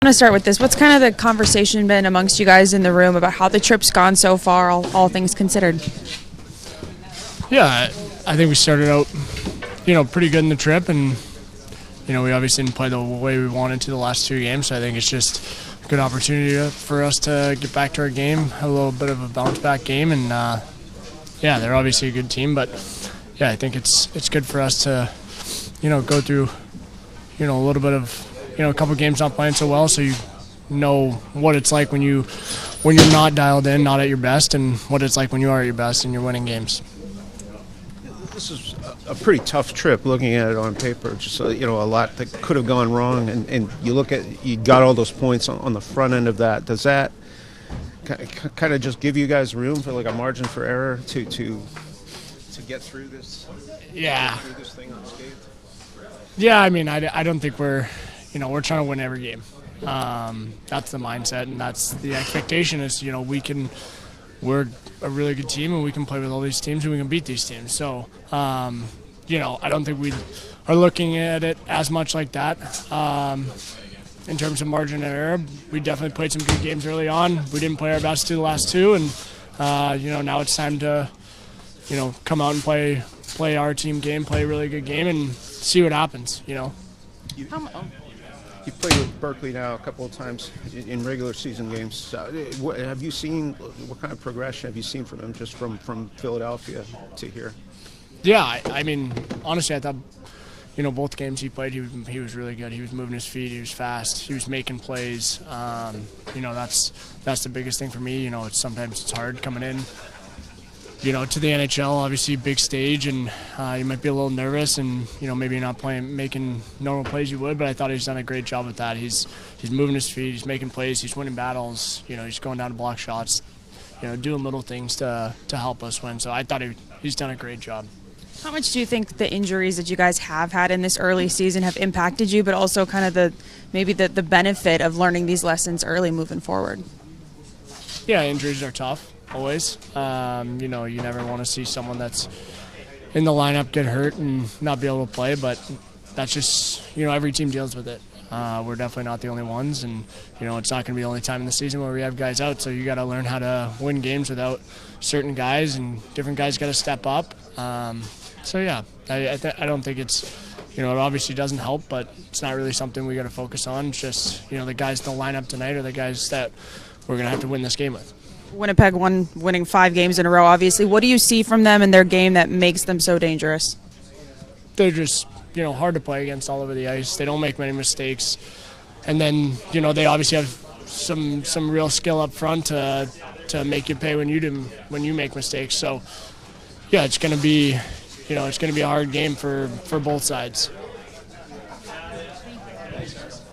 I want to start with this. What's kind of the conversation been amongst you guys in the room about how the trip's gone so far, all things considered? Yeah, I think we started out, pretty good in the trip, and we obviously didn't play the way we wanted to the last 2 games. So I think it's just a good opportunity for us to get back to our game, have a little bit of a bounce back game, and they're obviously a good team, but I think it's good for us to, go through, a little bit of. A couple games not playing so well, so you know what it's like when you're not dialed in, not at your best, and what it's like when you are at your best and you're winning games. This is a pretty tough trip looking at it on paper. Just a lot that could have gone wrong, and you got all those points on the front end of that. Does that kind of just give you guys room for like a margin for error to get through this? Yeah. Through this thing unscathed? Yeah, I mean, I don't think we're trying to win every game. That's the mindset, and that's the expectation is, we're a really good team, and we can play with all these teams, and we can beat these teams. So, I don't think we are looking at it as much like that. In terms of margin of error, we definitely played some good games early on. We didn't play our best through the last 2, and, now it's time to, come out and play our team game, play a really good game, and see what happens, You've played with Berkeley now a couple of times in regular season games. Have you seen, what kind of progression have you seen from him just from Philadelphia to here? Yeah, I mean, honestly, I thought, both games he played, he was really good. He was moving his feet, he was fast, he was making plays. That's the biggest thing for me. Sometimes it's hard coming in, to the NHL, obviously big stage, and you might be a little nervous and, maybe you're not making normal plays you would, but I thought he's done a great job with that. He's moving his feet, he's making plays, he's winning battles, he's going down to block shots, doing little things to help us win. So I thought he's done a great job. How much do you think the injuries that you guys have had in this early season have impacted you, but also kind of the benefit of learning these lessons early moving forward? Yeah, injuries are tough. Always. You never want to see someone that's in the lineup get hurt and not be able to play, but that's just, every team deals with it. We're definitely not the only ones, and, it's not going to be the only time in the season where we have guys out, so you got to learn how to win games without certain guys, and different guys got to step up. I don't think it's, it obviously doesn't help, but it's not really something we got to focus on. It's just, the guys in the lineup tonight are the guys that we're going to have to win this game with. Winnipeg winning 5 games in a row, obviously. What do you see from them in their game that makes them so dangerous? They're just, hard to play against all over the ice. They don't make many mistakes. And then, they obviously have some real skill up front to make you pay when you make mistakes. So, yeah, it's going to be, a hard game for both sides.